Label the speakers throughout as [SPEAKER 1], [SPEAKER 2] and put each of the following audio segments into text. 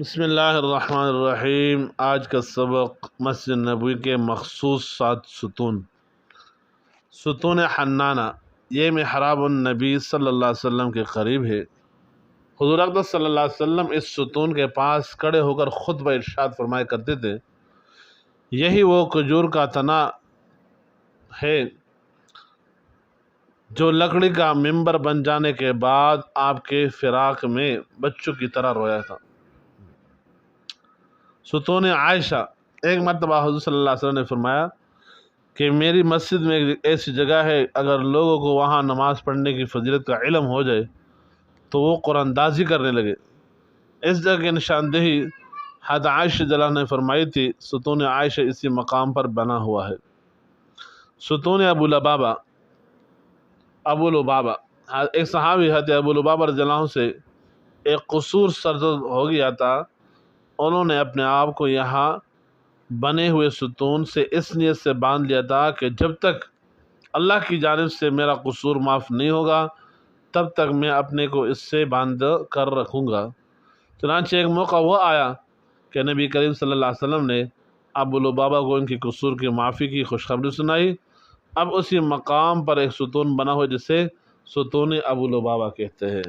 [SPEAKER 1] بسم اللہ الرحمن الرحیم۔ آج کا سبق مسجد نبوی کے مخصوص 7 ستون۔ ستون حنانہ یہ محراب النبی صلی اللہ علیہ وسلم کے قریب ہے۔ حضور اقدس صلی اللہ علیہ وسلم اس ستون کے پاس کھڑے ہو کر خطبہ ارشاد فرمایا کرتے تھے۔ یہی وہ کھجور کا تنا ہے جو لکڑی کا ممبر بن جانے کے بعد آپ کے فراق میں بچوں کی طرح رویا تھا۔ ستون عائشہ، ایک مرتبہ حضور صلی اللہ علیہ وسلم نے فرمایا کہ میری مسجد میں ایک ایسی جگہ ہے، اگر لوگوں کو وہاں نماز پڑھنے کی فضیلت کا علم ہو جائے تو وہ قرآن اندازی کرنے لگے۔ اس جگہ کی نشاندہی حضرت عائشہ رضی اللہ عنہا نے فرمائی تھی۔ ستون عائشہ اسی مقام پر بنا ہوا ہے۔ ستون ابو لبابہ، ایک صحابی حضرت ابو لبابہ رضی اللہ عنہ سے ایک قصور سرزد ہو گیا تھا۔ انہوں نے اپنے آپ کو یہاں بنے ہوئے ستون سے اس نیت سے باندھ لیا تھا کہ جب تک اللہ کی جانب سے میرا قصور معاف نہیں ہوگا تب تک میں اپنے کو اس سے باندھ کر رکھوں گا۔ چنانچہ ایک موقع وہ آیا کہ نبی کریم صلی اللہ علیہ وسلم نے ابو لبابہ کو ان کی قصور کی معافی کی خوشخبری سنائی۔ اب اسی مقام پر ایک ستون بنا ہوا جسے ستون ابو لبابہ کہتے ہیں۔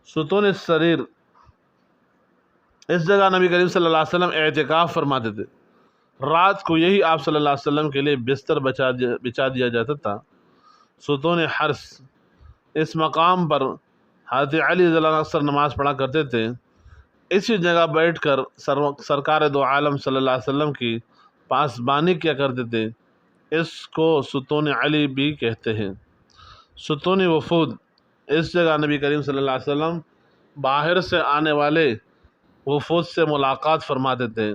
[SPEAKER 1] ستون سریر، اس جگہ نبی کریم صلی اللہ علیہ وسلم اعتکاف فرماتے تھے۔ رات کو یہی آپ صلی اللہ علیہ وسلم کے لیے بستر بچا دیا جاتا تھا۔ ستون حرس، اس مقام پر حضرت علی رضی اللہ عنہ اکثر نماز پڑھا کرتے تھے۔ اسی جگہ بیٹھ کر سرکار دو عالم صلی اللہ علیہ وسلم کی پاسبانی کیا کرتے تھے۔ اس کو ستون علی بھی کہتے ہیں۔ ستون وفود، اس جگہ نبی کریم صلی اللہ علیہ وسلم باہر سے آنے والے وفود سے ملاقات فرماتے تھے۔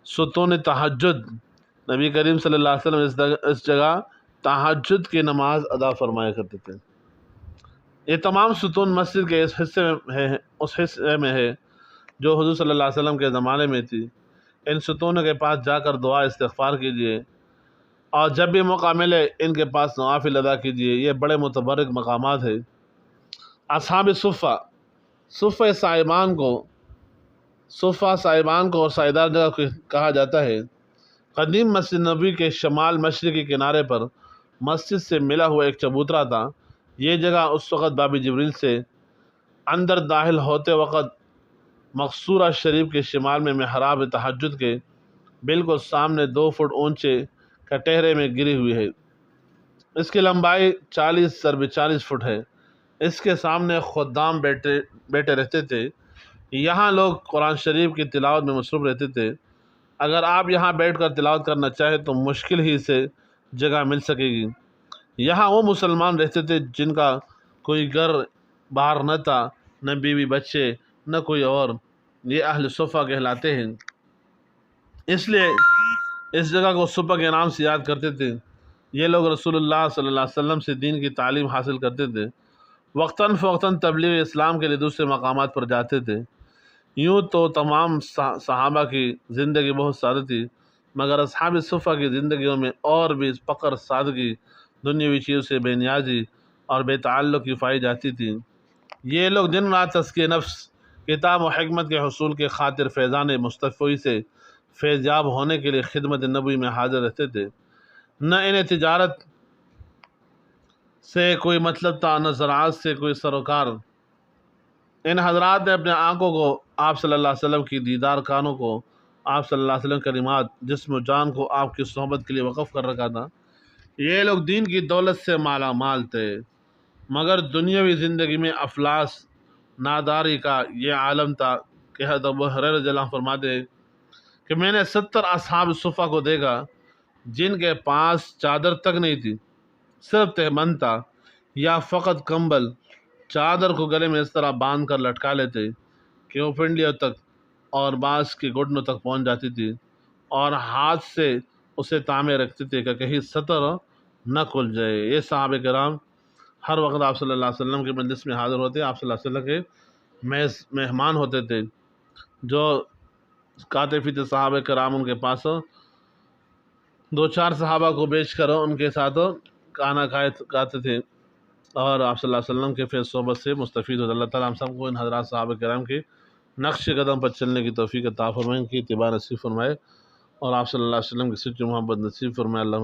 [SPEAKER 1] ستون تہجد، نبی کریم صلی اللہ علیہ وسلم اس جگہ تہجد کی نماز ادا فرمایا کرتے تھے۔ یہ تمام ستون مسجد کے اس حصے میں ہے جو حضور صلی اللہ علیہ وسلم کے زمانے میں تھی۔ ان ستونوں کے پاس جا کر دعا استغفار کیجیے اور جب بھی موقع ملے ان کے پاس نوافل ادا کیجیے۔ یہ بڑے متبرک مقامات ہیں۔ اصحاب صفہ، صفہ صائبان کو اور سائیدار جگہ کو کہا جاتا ہے۔ قدیم مسجد نبوی کے شمال مشرقی کنارے پر مسجد سے ملا ہوا ایک چبوترا تھا۔ یہ جگہ اس وقت باب جبریل سے اندر داخل ہوتے وقت مقصورہ شریف کے شمال میں محراب تہجد کے بالکل سامنے 2 فٹ اونچے کٹہرے میں گری ہوئی ہے۔ اس کی لمبائی 40 × 40 فٹ ہے۔ اس کے سامنے خدام بیٹھے رہتے تھے۔ یہاں لوگ قرآن شریف کی تلاوت میں مصروف رہتے تھے۔ اگر آپ یہاں بیٹھ کر تلاوت کرنا چاہیں تو مشکل ہی سے جگہ مل سکے گی۔ یہاں وہ مسلمان رہتے تھے جن کا کوئی گھر باہر نہ تھا، نہ بیوی بچے، نہ کوئی اور۔ یہ اہل صفہ کہلاتے ہیں، اس لیے اس جگہ کو صفہ کے نام سے یاد کرتے تھے۔ یہ لوگ رسول اللہ صلی اللہ علیہ وسلم سے دین کی تعلیم حاصل کرتے تھے۔ وقتاً فوقتاً تبلیغ اسلام کے لیے دوسرے مقامات پر جاتے تھے۔ یوں تو تمام صحابہ کی زندگی بہت سادہ تھی، مگر اصحاب صفہ کی زندگیوں میں اور بھی فقر، سادگی، دنیاوی چیزوں سے بے نیازی اور بے تعلقی پائی جاتی تھی۔ یہ لوگ دن رات تزکیہ نفس، کتاب و حکمت کے حصول کے خاطر فیضان مصطفی سے فیض یاب ہونے کے لیے خدمت نبوی میں حاضر رہتے تھے۔ نہ انہیں تجارت سے کوئی مطلب تھا، نہ زراعت سے کوئی سروکار۔ ان حضرات نے اپنے آنکھوں کو آپ صلی اللہ علیہ وسلم کی دیدار، کانوں کو آپ صلی اللہ علیہ وسلم کی کلمات، جسم و جان کو آپ کی صحبت کے لیے وقف کر رکھا تھا۔ یہ لوگ دین کی دولت سے مالا مال تھے، مگر دنیاوی زندگی میں افلاس ناداری کا یہ عالم تھا کہ حضرت ابو ہریرہ رضی اللہ عنہ فرماتے ہیں کہ میں نے 70 اصحاب صفہ کو دیکھا جن کے پاس چادر تک نہیں تھی، صرف تہبند تھا یا فقط کمبل۔ چادر کو گلے میں اس طرح باندھ کر لٹکا لیتے کہ وہ پنڈلیوں تک اور بعض کی گھٹنوں تک پہنچ جاتی تھی، اور ہاتھ سے اسے تامے رکھتے تھے کہ کہیں سطر نہ کھل جائے۔ یہ صحابہ کرام ہر وقت آپ صلی اللہ علیہ وسلم کے مجلس میں حاضر ہوتے، آپ صلی اللہ علیہ وسلم کے مہمان ہوتے تھے۔ جو کاتفی تھے صحابہ کرام، ان کے پاس 2-4 صحابہ کو بیچ کر ان کے ساتھ کھانا کھاتے تھے اور آپ صلی اللہ علیہ وسلم کے فیض صحبت سے مستفید ہوتے۔ اللہ تعالیٰ ہم سب کو ان حضرات صحابہ کرام کی نقش قدم پر چلنے کی توفیق عطا فرمائیں، ان کی اتباع نصیب فرمائے اور آپ صلی اللہ علیہ وسلم کی سچی محبت نصیب فرمائے۔ اللہ